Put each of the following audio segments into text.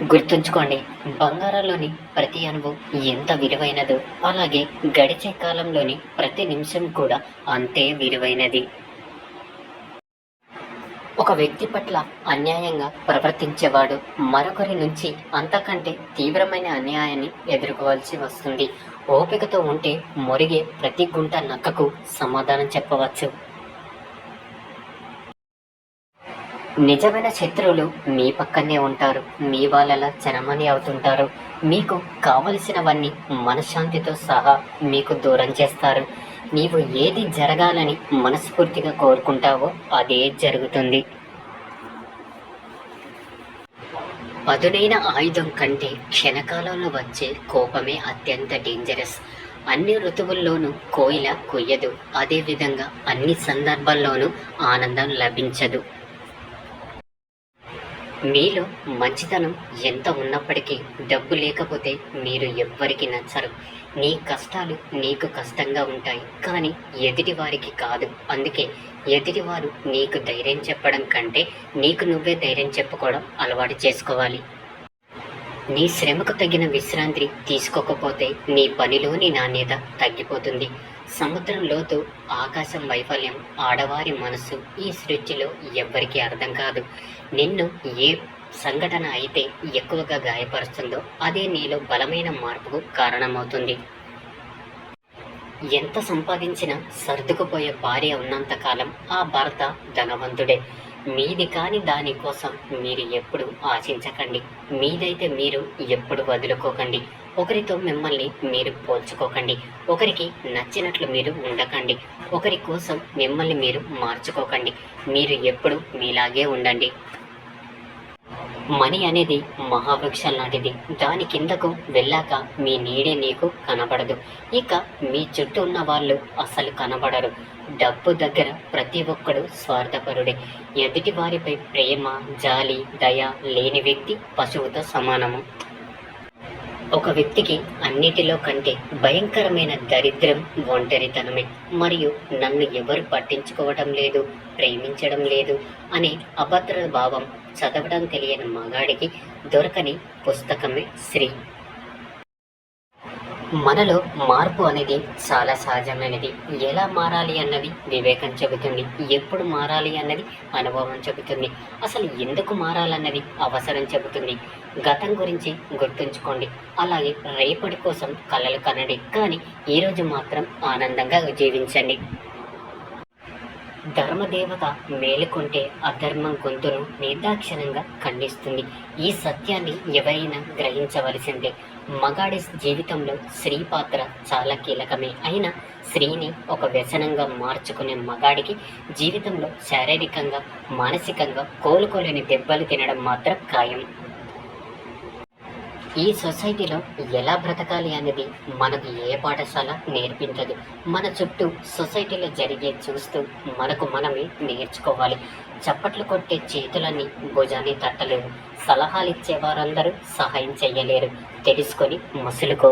గుర్తుంచుకోండి, బంగారంలోని ప్రతి అణువు ఎంత విలువైనదో అలాగే గడిచే కాలంలోని ప్రతి నిమిషం కూడా అంతే విలువైనది. ఒక వ్యక్తి పట్ల అన్యాయంగా ప్రవర్తించేవాడు మరొకరి నుంచి అంతకంటే తీవ్రమైన అన్యాయాన్ని ఎదుర్కోవాల్సి వస్తుంది. ఓపికతో ఉంటే మొరిగే ప్రతి గుంట నక్కకు సమాధానం చెప్పవచ్చు. నిజమైన శత్రువులు మీ పక్కనే ఉంటారు. మీ వాళ్ళలా చరమణి అవుతుంటారు. మీకు కావలసినవన్నీ మనశ్శాంతితో సహా మీకు దూరం చేస్తారు. నీవు ఏది జరగాలని మనస్ఫూర్తిగా కోరుకుంటావో అదే జరుగుతుంది. పదునైన ఆయుధం కంటే క్షణకాలంలో వచ్చే కోపమే అత్యంత డేంజరస్. అన్ని ఋతువుల్లోనూ కోయిల కొయ్యదు. అదేవిధంగా అన్ని సందర్భాల్లోనూ ఆనందం లభించదు. మీలో మంచితనం ఎంత ఉన్నప్పటికీ డబ్బు లేకపోతే మీరు ఎవ్వరికి నచ్చరు. నీ కష్టాలు నీకు కష్టంగా ఉంటాయి, కానీ ఎదుటి వారికి కాదు. అందుకే ఎదుటివారు నీకు ధైర్యం చెప్పడం కంటే నీకు నువ్వే ధైర్యం చెప్పుకోవడం అలవాటు చేసుకోవాలి. నీ శ్రమకు తగిన విశ్రాంతి తీసుకోకపోతే నీ పనిలోని నాణ్యత తగ్గిపోతుంది. సముద్రం లోతు, ఆకాశం వైఫల్యం, ఆడవారి మనసు ఈ సృష్టిలో ఎవ్వరికీ అర్థం కాదు. నిన్ను ఏ సంఘటన అయితే ఎక్కువగా గాయపరుస్తుందో అదే నీలో బలమైన మార్పుకు కారణమవుతుంది. ఎంత సంపాదించినా సర్దుకుపోయే భార్య ఉన్నంతకాలం ఆ భర్త ధనవంతుడే. మీది కాని దానికోసం మీరు ఎప్పుడు ఆశించకండి. మీదైతే మీరు ఎప్పుడు వదులుకోకండి. ఒకరితో మిమ్మల్ని మీరు పోల్చుకోకండి. ఒకరికి నచ్చినట్లు మీరు ఉండకండి. ఒకరి కోసం మిమ్మల్ని మీరు మార్చుకోకండి. మీరు ఎప్పుడు మీలాగే ఉండండి. మనీ అనేది మహావృక్షం లాంటిది. దాని కిందకు వెళ్ళాక మీ నీడే నీకు కనబడదు. ఇక మీ చుట్టూ ఉన్న వాళ్ళు అసలు కనబడరు. డబ్బు దగ్గర ప్రతి ఒక్కడు స్వార్థపరుడే. ఎదుటి వారిపై ప్రేమ, జాలి, దయ లేని వ్యక్తి పశువుతో సమానము. ఒక వ్యక్తికి అన్నిటిలో కంటే భయంకరమైన దరిద్రం ఒంటరితనమే. మరియు నన్ను ఎవరు పట్టించుకోవడం లేదు, ప్రేమించడం లేదు అనే అభద్ర భావం చదవడం తెలియని మగాడికి దొరకని పుస్తకమే శ్రీ. మనలో మార్పు అనేది చాలా సహజమైనది. ఎలా మారాలి అన్నది వివేకం చెబుతుంది. ఎప్పుడు మారాలి అన్నది అనుభవం చెబుతుంది. అసలు ఎందుకు మారాలన్నది అవసరం చెబుతుంది. గతం గురించి గుర్తుంచుకోండి. అలాగే రేపటి కోసం కలలు కనండి, కానీ ఈరోజు మాత్రం ఆనందంగా జీవించండి. ధర్మదేవత మేలుకుంటే అధర్మం గొంతును నిర్దాక్షిణ్యంగా ఖండిస్తుంది. ఈ సత్యాన్ని ఎవరైనా గ్రహించవలసిందే. మగాడి జీవితంలో స్త్రీ పాత్ర చాలా కీలకమే. అయినా స్త్రీని ఒక వ్యసనంగా మార్చుకునే మగాడికి జీవితంలో శారీరకంగా, మానసికంగా కోలుకోలేని దెబ్బలు తినడం మాత్రం ఖాయం. ఈ సొసైటీలో ఎలా బ్రతకాలి అనేది మనకు ఏ పాఠశాల నేర్పించదు. మన చుట్టూ సొసైటీలో జరిగే చూస్తూ మనకు మనమే నేర్చుకోవాలి. చప్పట్లు కొట్టే చేతులని భుజాన్ని తట్టలేవు. సలహాలు ఇచ్చేవారందరూ సహాయం చెయ్యలేరు. తెలుసుకొని మసులుకో.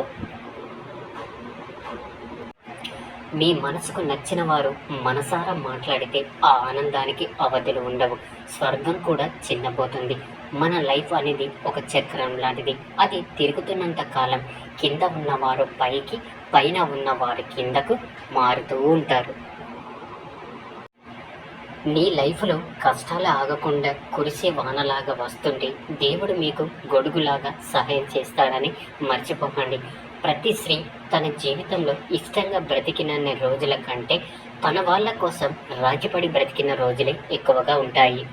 మీ మనసుకు నచ్చిన వారు మనసారా మాట్లాడితే ఆ ఆనందానికి అవధులు ఉండవు. స్వర్గం కూడా చిన్నపోతుంది. మన లైఫ్ అనేది ఒక చక్రం లాంటిది. అది తిరుగుతున్నంత కాలం కింద ఉన్నవారు పైకి, పైన ఉన్నవారు కిందకు మారుతూ ఉంటారు. నీ లైఫ్లో కష్టాలు ఆగకుండా కురిసే వానలాగా వస్తుంటే దేవుడు మీకు గొడుగులాగా సహాయం చేస్తాడని మర్చిపోకండి. ప్రతి స్త్రీ తన జీవితంలో ఇష్టంగా బ్రతికినన్ని రోజుల కంటే తన వాళ్ళ కోసం రాజీపడి బ్రతికిన రోజులే ఎక్కువగా ఉంటాయి.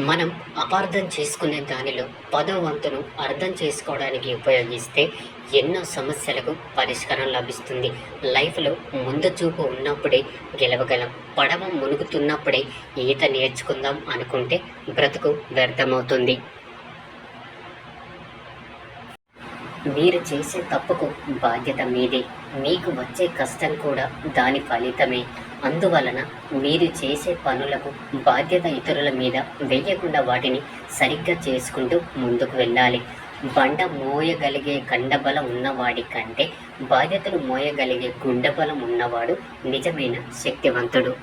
మనం అపార్థం చేసుకునే దానిలో 10వ వంతును అర్థం చేసుకోవడానికి ఉపయోగిస్తే ఎన్నో సమస్యలకు పరిష్కారం లభిస్తుంది. లైఫ్లో ముందు చూపు ఉన్నప్పుడే గెలవగలం. పడవ మునుగుతున్నప్పుడే ఈత నేర్చుకుందాం అనుకుంటే బ్రతుకు వ్యర్థమవుతుంది. మీరు చేసే తప్పుకు బాధ్యత మీదే. మీకు వచ్చే కష్టం కూడా దాని ఫలితమే. అందువలన మీరు చేసే పనులకు బాధ్యత ఇతరుల మీద వేయకుండా వాటిని సరిగ్గా చేసుకుంటూ ముందుకు వెళ్ళాలి. బండ మోయగలిగే కండబలం ఉన్నవాడి కంటే బాధ్యతలు మోయగలిగే గుండెబలం ఉన్నవాడు నిజమైన శక్తివంతుడు.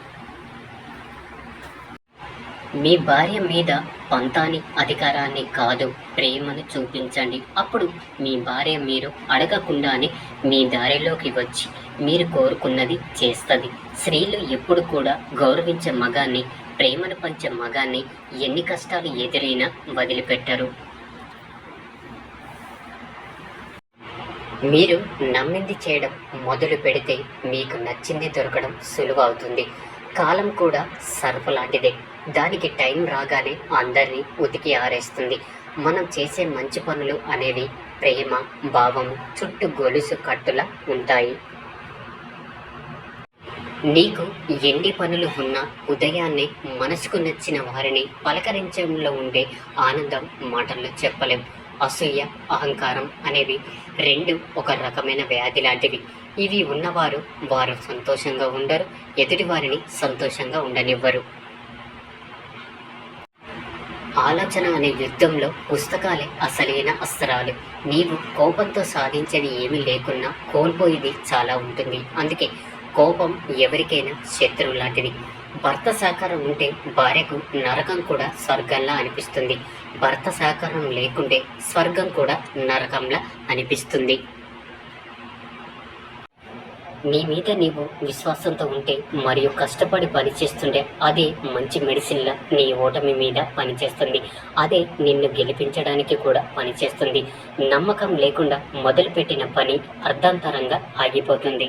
మీ భార్య మీద పంతాని, అధికారాన్ని కాదు, ప్రేమను చూపించండి. అప్పుడు మీ భార్య మీరు అడగకుండానే మీ దారిలోకి వచ్చి మీరు కోరుకున్నది చేస్తుంది. స్త్రీలు ఎప్పుడు కూడా గౌరవించే మగాన్ని, ప్రేమను పంచే మగాన్ని ఎన్ని కష్టాలు ఎదురైనా వదిలిపెట్టరు. మీరు నమ్మింది చేయడం మొదలు పెడితే మీకు నచ్చింది దొరకడం సులువు అవుతుంది. కాలం కూడా సర్ఫ్ లాంటిదే. దానికి టైం రాగానే అందరినీ ఉతికి ఆరేస్తుంది. మనం చేసే మంచి పనులు అనేవి ప్రేమ, భావము చుట్టూ గొలుసు కట్టులా ఉంటాయి. నీకు ఎన్ని పనులు ఉన్నా ఉదయాన్నే మనసుకు నచ్చిన వారిని పలకరించడంలో ఉండే ఆనందం మాటల్లో చెప్పలేం. అసూయ, అహంకారం అనేవి రెండు ఒక రకమైన వ్యాధి లాంటివి. ఇవి ఉన్నవారు వారు సంతోషంగా ఉండరు, ఎదుటి వారిని సంతోషంగా ఉండనివ్వరు. ఆలోచన అనే యుద్ధంలో పుస్తకాలే అసలైన అస్త్రాలు. నీవు కోపంతో సాధించేది ఏమీ లేకున్నా కోల్పోయేది చాలా ఉంటుంది. అందుకే కోపం ఎవరికైనా శత్రువు లాంటిది. భర్త సహకారం ఉంటే భార్యకు నరకం కూడా స్వర్గంలా అనిపిస్తుంది. భర్త సహకారం లేకుంటే స్వర్గం కూడా నరకంలా అనిపిస్తుంది. నీ మీద నీవు విశ్వాసంతో ఉంటే మరియు కష్టపడి పనిచేస్తుంటే అదే మంచి మెడిసిన్లా నీ ఓటమి మీద పనిచేస్తుంది. అదే నిన్ను గెలిపించడానికి కూడా పనిచేస్తుంది. నమ్మకం లేకుండా మొదలుపెట్టిన పని అర్ధాంతరంగా ఆగిపోతుంది.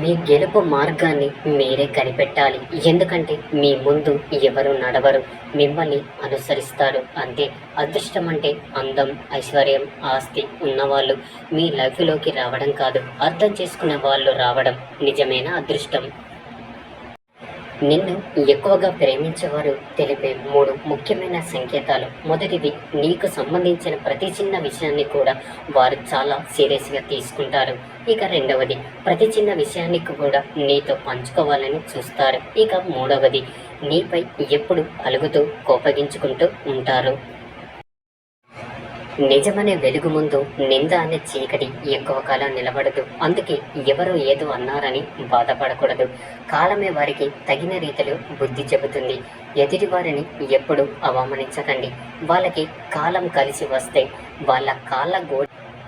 మీ గెలుపు మార్గాన్ని మీరే కనిపెట్టాలి. ఎందుకంటే మీ ముందు ఎవరు నడవరు, మిమ్మల్ని అనుసరిస్తారు అంతే. అదృష్టం అంటే అందం, ఐశ్వర్యం, ఆస్తి ఉన్నవాళ్ళు మీ లైఫ్లోకి రావడం కాదు, అర్థం చేసుకునే వాళ్ళు రావడం నిజమైన అదృష్టం. నిన్ను ఎక్కువగా ప్రేమించేవారు తెలిపే 3 ముఖ్యమైన సంకేతాలు. మొదటిది, నీకు సంబంధించిన ప్రతి చిన్న విషయాన్ని కూడా వారు చాలా సీరియస్గా తీసుకుంటారు. ఇక రెండవది, ప్రతి చిన్న విషయాన్ని కూడా నీతో పంచుకోవాలని చూస్తారు. ఇక మూడవది, నీపై ఎప్పుడు అలుగుతూ కోపగించుకుంటూ ఉంటారు. నిజమనే వెలుగు ముందు నింద అనే చీకటి ఎక్కువ కాలం నిలబడదు. అందుకే ఎవరో ఏదో అన్నారని బాధపడకూడదు. కాలమే వారికి తగిన రీతిలో బుద్ధి చెబుతుంది. ఎదుటి వారిని ఎప్పుడు అవమానించకండి. వాళ్ళకి కాలం కలిసి వస్తే వాళ్ళ కాళ్ళ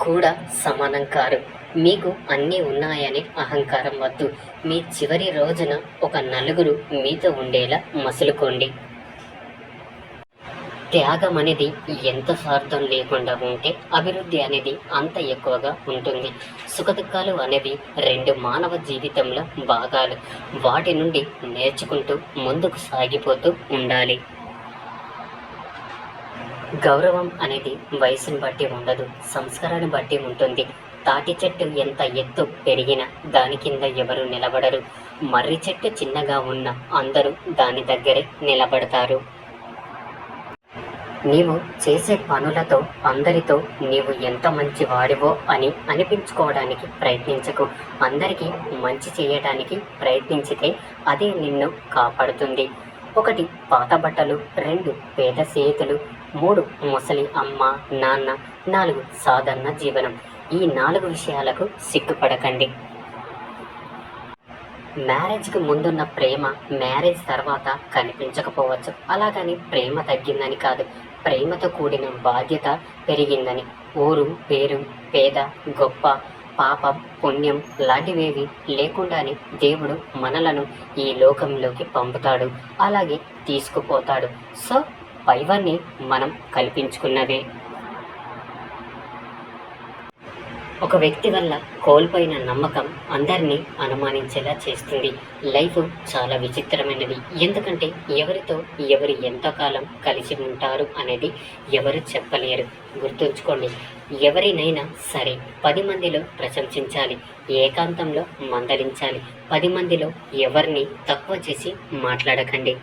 కూడా సమానం కారు. మీకు అన్నీ ఉన్నాయని అహంకారం వద్దు. మీ చివరి రోజున ఒక నలుగురు మీతో ఉండేలా మసులుకోండి. త్యాగం అనేది ఎంత స్వార్థం లేకుండా ఉంటే అభివృద్ధి అనేది అంత ఎక్కువగా ఉంటుంది. సుఖదుఖాలు అనేవి 2 మానవ జీవితంలో భాగాలు. వాటి నుండి నేర్చుకుంటూ ముందుకు సాగిపోతూ ఉండాలి. గౌరవం అనేది వయసును బట్టి ఉండదు, సంస్కారాన్ని బట్టి ఉంటుంది. తాటి చెట్టు ఎంత ఎత్తు పెరిగినా దాని కింద ఎవరు నిలబడరు. మర్రి చెట్టు చిన్నగా ఉన్న అందరూ దాని దగ్గరే నిలబడతారు. నీవు చేసే పనులతో అందరితో నీవు ఎంత మంచి వాడివో అని అనిపించుకోవడానికి ప్రయత్నించకు. అందరికీ మంచి చేయడానికి ప్రయత్నించితే అదే నిన్ను కాపాడుతుంది. 1 పాత బట్టలు, 2 పేద స్నేహితులు, 3 ముసలి అమ్మ నాన్న, 4 సాధారణ జీవనం. ఈ 4 విషయాలకు సిగ్గుపడకండి. మ్యారేజ్కి ముందున్న ప్రేమ మ్యారేజ్ తర్వాత కనిపించకపోవచ్చు. అలాగని ప్రేమ తగ్గిందని కాదు, ప్రేమతో కూడిన బాధ్యత పెరిగిందని. ఊరు పేరు, పేద గొప్ప, పాపం పుణ్యం లాంటివేవి లేకుండానే దేవుడు మనలను ఈ లోకంలోకి పంపుతాడు, అలాగే తీసుకుపోతాడు. సో పైవన్నీ మనం కల్పించుకున్నవే. ఒక వ్యక్తి వల్ల కోల్పోయిన నమ్మకం అందరినీ అనుమానించేలా చేస్తుంది. లైఫ్ చాలా విచిత్రమైనది. ఎందుకంటే ఎవరితో ఎవరు ఎంతకాలం కలిసి ఉంటారు అనేది ఎవరు చెప్పలేరు. గుర్తుంచుకోండి, ఎవరినైనా సరే 10 మందిలో ప్రశంసించాలి, ఏకాంతంలో మందలించాలి. 10 మందిలో ఎవరిని తక్కువ చేసి మాట్లాడకండి.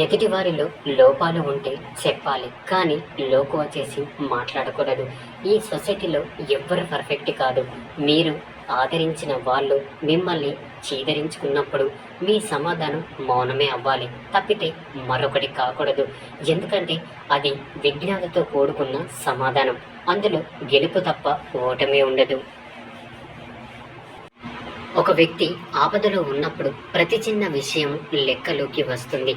ఎదుటి వారిలో లోపాలు ఉంటే చెప్పాలి, కానీ లోకువ చేసి మాట్లాడకూడదు. ఈ సొసైటీలో ఎవ్వరు పర్ఫెక్ట్ కాదు. మీరు ఆదరించిన వాళ్ళు మిమ్మల్ని చీదరించుకున్నప్పుడు మీ సమాధానం మౌనమే అవ్వాలి, తప్పితే మరొకటి కాకూడదు. ఎందుకంటే అది విజ్ఞానతో కూడుకున్న సమాధానం. అందులో గెలుపు తప్ప ఓటమే ఉండదు. ఒక వ్యక్తి ఆపదలో ఉన్నప్పుడు ప్రతి చిన్న విషయం లెక్కలోకి వస్తుంది.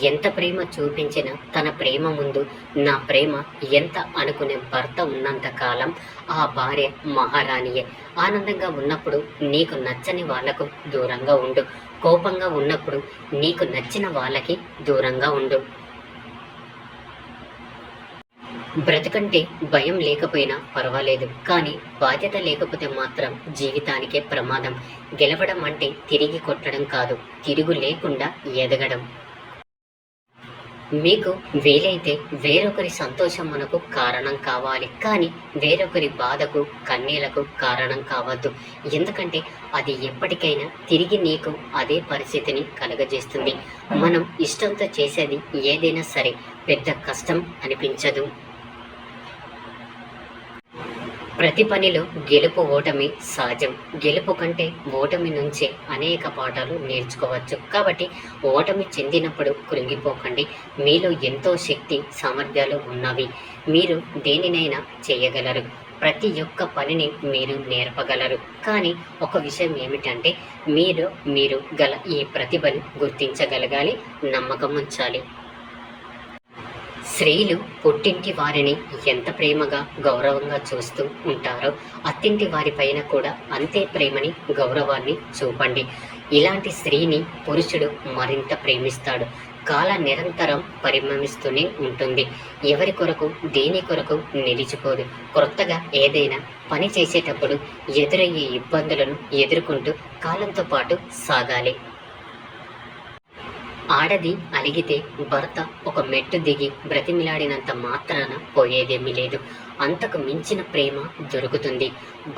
ఎంత ప్రేమ చూపించినా తన ప్రేమ ముందు నా ప్రేమ ఎంత అనుకునే భర్త ఉన్నంత కాలం ఆ భార్య మహారాణియే. ఆనందంగా ఉన్నప్పుడు నీకు నచ్చని వాళ్లకు దూరంగా ఉండు. కోపంగా ఉన్నప్పుడు నీకు నచ్చిన వాళ్ళకి దూరంగా ఉండు. బ్రతుకంటే భయం లేకపోయినా పర్వాలేదు, కానీ బాధ్యత లేకపోతే మాత్రం జీవితానికే ప్రమాదం. గెలవడం అంటే తిరిగి కొట్టడం కాదు, తిరుగు లేకుండా ఎదగడం. మీకు వీలైతే వేరొకరి సంతోషం మనకు కారణం కావాలి, కానీ వేరొకరి బాధకు కన్నీళ్లకు కారణం కావద్దు. ఎందుకంటే అది ఎప్పటికైనా తిరిగి నీకు అదే పరిస్థితిని కలుగజేస్తుంది. మనం ఇష్టంతో చేసేది ఏదైనా సరే పెద్ద కష్టం అనిపించదు. ప్రతి పనిలో గెలుపు ఓటమి సహజం. గెలుపు కంటే ఓటమి నుంచే అనేక పాఠాలు నేర్చుకోవచ్చు. కాబట్టి ఓటమి చెందినప్పుడు కృంగిపోకండి. మీలో ఎంతో శక్తి సామర్థ్యాలు ఉన్నవి. మీరు దేనినైనా చేయగలరు. ప్రతి ఒక్క పనిని మీరు నేర్పగలరు. కానీ ఒక విషయం ఏమిటంటే మీరు గల ఈ ప్రతిభను గుర్తించగలగాలి, నమ్మకం ఉంచాలి. స్త్రీలు పుట్టింటి వారిని ఎంత ప్రేమగా గౌరవంగా చూస్తూ ఉంటారో అత్తింటి వారిపైన కూడా అంతే ప్రేమని గౌరవాన్ని చూపండి. ఇలాంటి స్త్రీని పురుషుడు మరింత ప్రేమిస్తాడు. కాల నిరంతరం పరిణమిస్తూనే ఉంటుంది. ఎవరి కొరకు దేని కొరకు నిలిచిపోదు. కొత్తగా ఏదైనా పని చేసేటప్పుడు ఎదురయ్యే ఇబ్బందులను ఎదుర్కొంటూ కాలంతో పాటు సాగాలి. ఆడది అలిగితే భర్త ఒక మెట్టు దిగి బ్రతిమిలాడినంత మాత్రాన పోయేదేమీ లేదు. అంతకు మించిన ప్రేమ దొరుకుతుంది.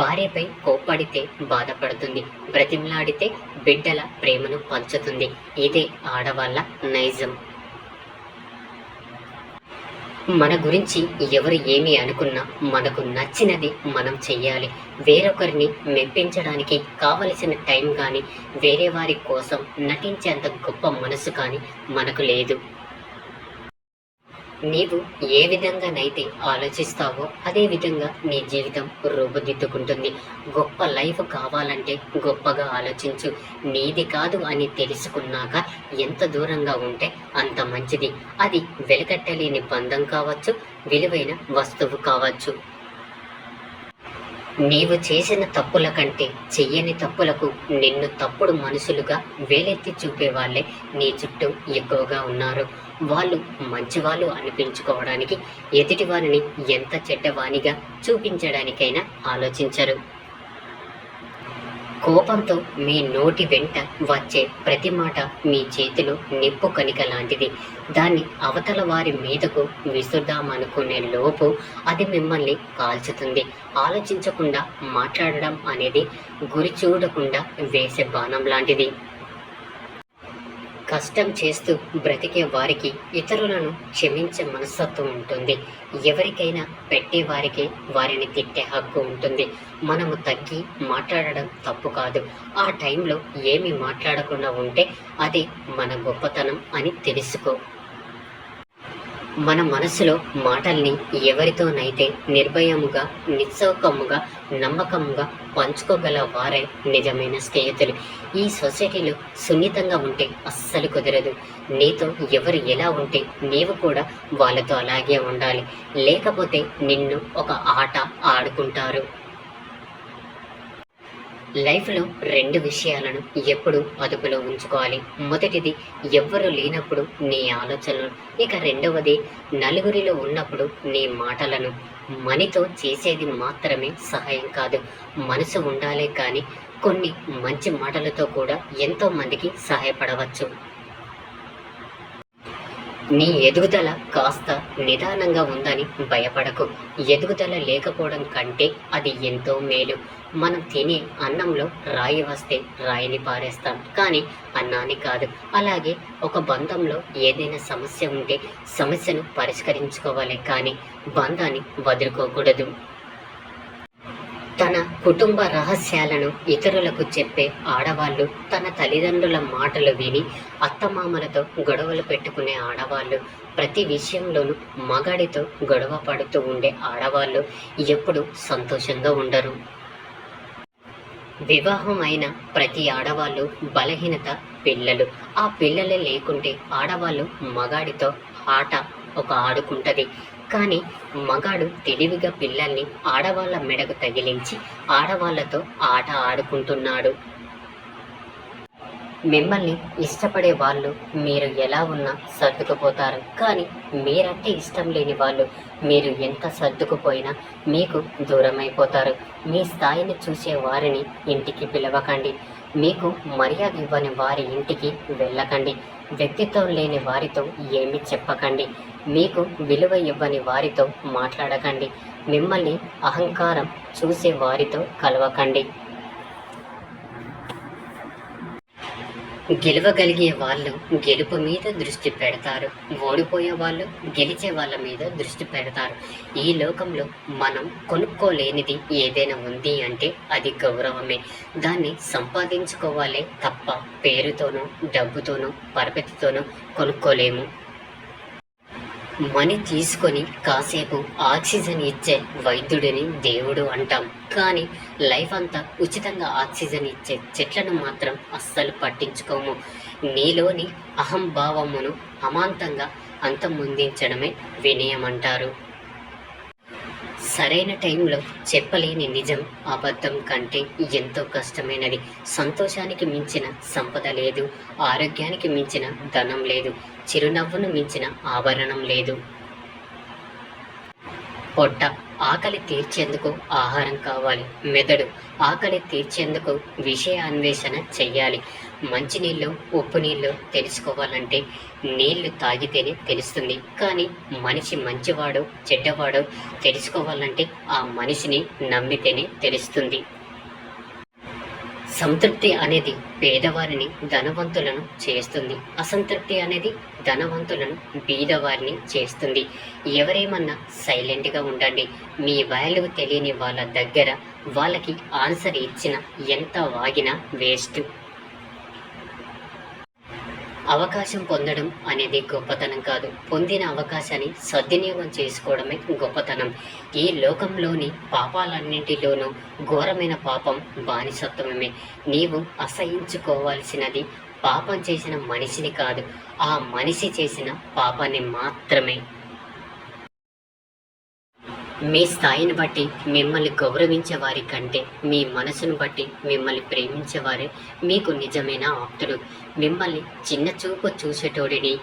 భార్యపై కోప్పడితే బాధపడుతుంది, బ్రతిమిలాడితే బిడ్డల ప్రేమను పంచుతుంది. ఇదే ఆడవాళ్ళ నైజం. మన గురించి ఎవరు ఏమి అనుకున్నా మనకు నచ్చినది మనం చెయ్యాలి. వేరొకరిని మెప్పించడానికి కావలసిన టైం కానీ వేరే వారి కోసం నటించేంత గొప్ప మనసు కానీ మనకు లేదు. నీవు ఏ విధంగానైతే ఆలోచిస్తావో అదే విధంగా నీ జీవితం రూపుదిద్దుకుంటుంది. గొప్ప లైఫ్ కావాలంటే గొప్పగా ఆలోచించు. నీది కాదు అని తెలుసుకున్నాక ఎంత దూరంగా ఉంటే అంత మంచిది. అది వెలకట్టలేని బంధం కావచ్చు, విలువైన వస్తువు కావచ్చు. నీవు చేసిన తప్పుల కంటే చెయ్యని తప్పులకు నిన్ను తప్పుడు మనుషులుగా వేలెత్తి చూపే వాళ్ళే నీ చుట్టూ ఎక్కువగా ఉన్నారు. వాళ్ళు మంచివాళ్ళు అనిపించుకోవడానికి ఎదుటివారిని ఎంత చెడ్డవానిగా చూపించడానికైనా ఆలోచించరు. కోపంతో మీ నోటి వెంట వచ్చే ప్రతి మాట మీ చేతిలో నిప్పు కణిక లాంటిది. దాన్ని అవతల వారి మీదకు విసురుదామనుకునే లోపు అది మిమ్మల్ని కాల్చుతుంది. ఆలోచించకుండా మాట్లాడడం అనేది గురి చూడకుండా వేసే బాణం లాంటిది. కష్టం చేస్తూ బ్రతికే వారికి ఇతరులను క్షమించే మనస్తత్వం ఉంటుంది. ఎవరికైనా పెట్టేవారికి వారిని తిట్టే హక్కు ఉంటుంది. మనము తగ్గి మాట్లాడడం తప్పు కాదు. ఆ టైంలో ఏమి మాట్లాడకుండా ఉంటే అది మన గొప్పతనం అని తెలుసుకో. మన మనసులో మాటల్ని ఎవరితోనైతే నిర్భయముగా, నిస్సౌకముగా, నమ్మకముగా పంచుకోగల వారే నిజమైన స్నేహితులు. ఈ సొసైటీలో సున్నితంగా ఉంటే అస్సలు కుదరదు. నీతో ఎవరు ఎలా ఉంటే నీవు కూడా వాళ్ళతో అలాగే ఉండాలి. లేకపోతే నిన్ను ఒక ఆట ఆడుకుంటారు. లైఫ్లో 2 విషయాలను ఎప్పుడు అదుపులో ఉంచుకోవాలి. మొదటిది ఎవ్వరూ లేనప్పుడు నీ ఆలోచనలు, ఇక రెండవది నలుగురిలో ఉన్నప్పుడు నీ మాటలను. మనీతో చేసేది మాత్రమే సహాయం కాదు, మనసు ఉండాలే కానీ కొన్ని మంచి మాటలతో కూడా ఎంతో మందికి సహాయపడవచ్చు. నీ ఎదుగుదల కాస్త నిదానంగా ఉందని భయపడకు. ఎదుగుదల లేకపోవడం కంటే అది ఎంతో మేలు. మనం తినే అన్నంలో రాయి వస్తే రాయిని పారేస్తాం, కానీ అన్నాన్ని కాదు. అలాగే ఒక బంధంలో ఏదైనా సమస్య ఉంటే సమస్యను పరిష్కరించుకోవాలి, కానీ బంధాన్ని వదులుకోకూడదు. తన కుటుంబ రహస్యాలను ఇతరులకు చెప్పే ఆడవాళ్ళు, తన తల్లిదండ్రుల మాటలు విని అత్తమామలతో గొడవలు పెట్టుకునే ఆడవాళ్ళు, ప్రతి విషయంలోనూ మగాడితో గొడవ పడుతూ ఉండే ఆడవాళ్ళు ఎప్పుడూ సంతోషంగా ఉండరు. వివాహం అయిన ప్రతి ఆడవాళ్ళు బలహీనత పిల్లలు. ఆ పిల్లలే లేకుంటే ఆడవాళ్ళు మగాడితో ఆట ఆడుకుంటది. కానీ మగాడు తెలివిగా పిల్లల్ని ఆడవాళ్ళ మెడకు తగిలించి ఆడవాళ్ళతో ఆట ఆడుకుంటున్నాడు. మిమ్మల్ని ఇష్టపడే వాళ్ళు మీరు ఎలా ఉన్నా సర్దుకుపోతారు. కానీ మీరంటే ఇష్టం లేని వాళ్ళు మీరు ఎంత సర్దుకుపోయినా మీకు దూరమైపోతారు. మీ స్థాయిని చూసే వారిని ఇంటికి పిలవకండి. మీకు మర్యాద ఇవ్వని వారి ఇంటికి వెళ్ళకండి. వ్యక్తిత్వం లేని వారితో ఏమీ చెప్పకండి. మీకు విలువ ఇవ్వని వారితో మాట్లాడకండి. మిమ్మల్ని అహంకారం చూసే వారితో కలవకండి. గెలవగలిగే వాళ్ళు గెలుపు మీద దృష్టి పెడతారు. ఓడిపోయే వాళ్ళు గెలిచే వాళ్ళ మీద దృష్టి పెడతారు. ఈ లోకంలో మనం కొనుక్కోలేనిది ఏదైనా ఉంది అంటే అది గౌరవమే. దాన్ని సంపాదించుకోవాలే తప్ప పేరుతోనో డబ్బుతోనో పరపతితోనో కొనుక్కోలేము. మనీ తీసుకొని కాసేపు ఆక్సిజన్ ఇచ్చే వైద్యుడిని దేవుడు అంటాం. కానీ లైఫ్ అంతా ఉచితంగా ఆక్సిజన్ ఇచ్చే చెట్లను మాత్రం అస్సలు పట్టించుకోము. నీలోని అహంభావమును అమాంతంగా అంతమొందించడమే వినయం అంటారు. సరైన టైంలో చెప్పలేని నిజం అబద్ధం కంటే ఎంతో కష్టమైనది. సంతోషానికి మించిన సంపద లేదు. ఆరోగ్యానికి మించిన ధనం లేదు. చిరునవ్వును మించిన ఆభరణం లేదు. పొట్ట ఆకలి తీర్చేందుకు ఆహారం కావాలి. మెదడు ఆకలి తీర్చేందుకు విషయ అన్వేషణ చెయ్యాలి. మంచినీళ్ళు ఉప్పు నీళ్ళు తెలుసుకోవాలంటే నీళ్లు తాగితేనే తెలుస్తుంది. కానీ మనిషి మంచివాడో చెడ్డవాడో తెలుసుకోవాలంటే ఆ మనిషిని నమ్మితేనే తెలుస్తుంది. సంతృప్తి అనేది పేదవారిని ధనవంతులను చేస్తుంది. అసంతృప్తి అనేది ధనవంతులను బీదవారిని చేస్తుంది. ఎవరేమన్నా సైలెంట్గా ఉండండి. మీ వాల్యూ తెలియని వాళ్ళ దగ్గర వాళ్ళకి ఆన్సర్ ఇచ్చిన ఎంత వాగినా వేస్ట్. అవకాశం పొందడం అనేది గొప్పతనం కాదు. పొందిన అవకాశాన్ని సద్వినియోగం చేసుకోవడమే గొప్పతనం. ఈ లోకంలోని పాపాలన్నింటిలోనూ ఘోరమైన పాపం బానిసత్వమే. నీవు అసహించుకోవాల్సినది పాపం చేసిన మనిషిని కాదు, ఆ మనిషి చేసిన పాపాన్ని మాత్రమే. మీ స్థాయిని బట్టి మిమ్మల్ని గౌరవించే వారి కంటే మీ మనసును బట్టి మిమ్మల్ని ప్రేమించేవారే మీకు నిజమైన ఆప్తులు. మిమ్మల్ని చిన్న చూపు చూసేటోడిని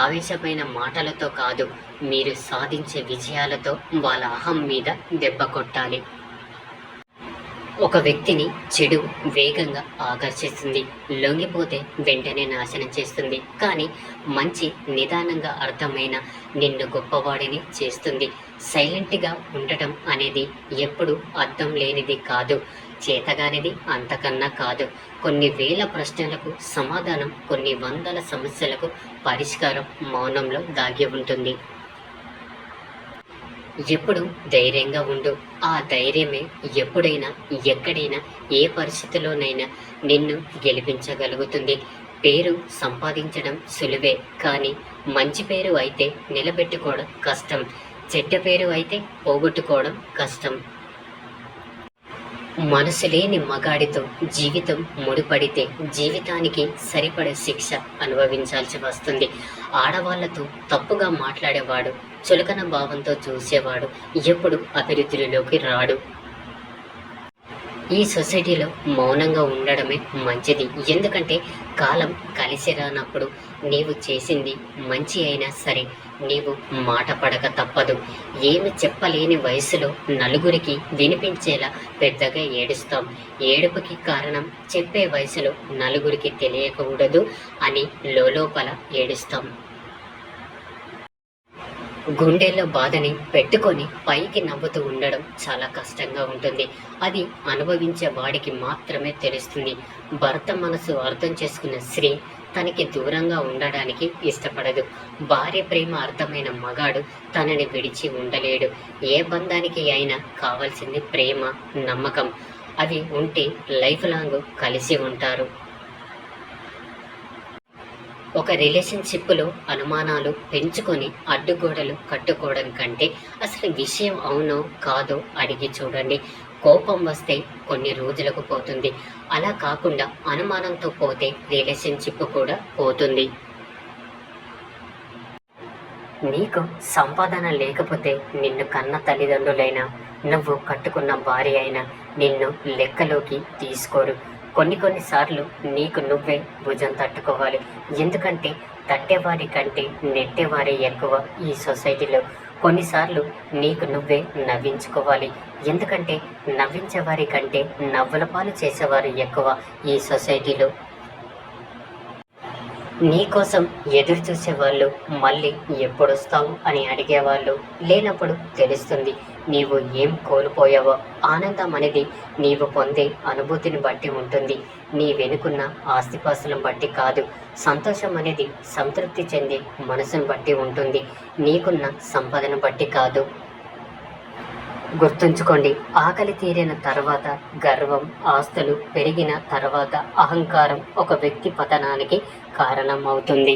ఆవేశమైన మాటలతో కాదు, మీరు సాధించే విజయాలతో వాళ్ళ అహం మీద దెబ్బ కొట్టాలి. ఒక వ్యక్తిని చెడు వేగంగా ఆకర్షిస్తుంది. లొంగిపోతే వెంటనే నాశనం చేస్తుంది. కానీ మంచి నిదానంగా అర్థమైన నిన్ను గొప్పవాడిని చేస్తుంది. సైలెంట్గా ఉండటం అనేది ఎప్పుడు అర్థం లేనిది కాదు, చేతగానిది అంతకన్నా కాదు. కొన్ని వేల ప్రశ్నలకు సమాధానం, కొన్ని వందల సమస్యలకు పరిష్కారం మౌనంలో దాగి ఉంటుంది. ఎప్పుడు ధైర్యంగా ఉండు. ఆ ధైర్యమే ఎప్పుడైనా ఎక్కడైనా ఏ పరిస్థితిలోనైనా నిన్ను గెలిపించగలుగుతుంది. పేరు సంపాదించడం సులువే, కానీ మంచి పేరు అయితే నిలబెట్టుకోవడం కష్టం. చెడ్డ పేరు అయితే పోగొట్టుకోవడం కష్టం. మనసు లేని మగాడితో జీవితం ముడిపడితే జీవితానికి సరిపడే శిక్ష అనుభవించాల్సి వస్తుంది. ఆడవాళ్లతో తప్పుగా మాట్లాడేవాడు, చులకన భావంతో చూసేవాడు ఎప్పుడు అభివృద్ధిలోకి రాడు. ఈ సొసైటీలో మౌనంగా ఉండడమే మంచిది. ఎందుకంటే కాలం కలిసి రానప్పుడు నీవు చేసింది మంచి అయినా సరే నీవు మాట పడక తప్పదు. ఏమి చెప్పలేని వయసులో నలుగురికి వినిపించేలా పెద్దగా ఏడుస్తాం. ఏడుపుకి కారణం చెప్పే వయసులో నలుగురికి తెలియకూడదు అని లోపల ఏడుస్తాం. గుండెల్లో బాధని పెట్టుకొని పైకి నవ్వుతూ ఉండడం చాలా కష్టంగా ఉంటుంది. అది అనుభవించే వాడికి మాత్రమే తెలుస్తుంది. భర్త మనసు అర్థం చేసుకున్న స్త్రీ తనకి దూరంగా ఉండడానికి ఇష్టపడదు. భార్య ప్రేమ అర్థమైన మగాడు తనని విడిచి ఉండలేడు. ఏ బంధానికి అయినా కావాల్సింది ప్రేమ, నమ్మకం. అవి ఉంటే లైఫ్ లాంగ్ కలిసి ఉంటారు. ఒక రిలేషన్షిప్లో అనుమానాలు పెంచుకొని అడ్డుగోడలు కట్టుకోవడం కంటే అసలు విషయం అవునో కాదో అడిగి చూడండి. కోపం వస్తే కొన్ని రోజులకు పోతుంది. అలా కాకుండా అనుమానంతో పోతే రిలేషన్షిప్ కూడా పోతుంది. నీకు సంపాదన లేకపోతే నిన్ను కన్న తల్లిదండ్రులైనా, నువ్వు కట్టుకున్న భార్య అయినా నిన్ను లెక్కలోకి తీసుకోరు. కొన్నిసార్లు నీకు నువ్వే భుజం తట్టుకోవాలి. ఎందుకంటే తట్టేవారి కంటే నెట్టేవారే ఎక్కువ ఈ సొసైటీలో. కొన్నిసార్లు నీకు నువ్వే నవ్వించుకోవాలి. ఎందుకంటే నవ్వించేవారి కంటే నవ్వుల పాలు చేసేవారు ఎక్కువ ఈ సొసైటీలో. నీకోసం ఎదురు చూసేవాళ్ళు మళ్ళీ ఎప్పుడొస్తావు అని అడిగేవాళ్ళు లేనప్పుడు తెలుస్తుంది నీవు ఏం కోల్పోయావో. ఆనందం అనేది నీవు పొందే అనుభూతిని బట్టి ఉంటుంది, నీ వెనుకున్న ఆస్తిపాస్తులను బట్టి కాదు. సంతోషం అనేది సంతృప్తి చెంది మనసును బట్టి ఉంటుంది, నీకున్న సంపదను బట్టి కాదు. గుర్తుంచుకోండి, ఆకలి తీరిన తర్వాత గర్వం, ఆస్తులు పెరిగిన తర్వాత అహంకారం ఒక వ్యక్తి పతనానికి కారణం అవుతుంది.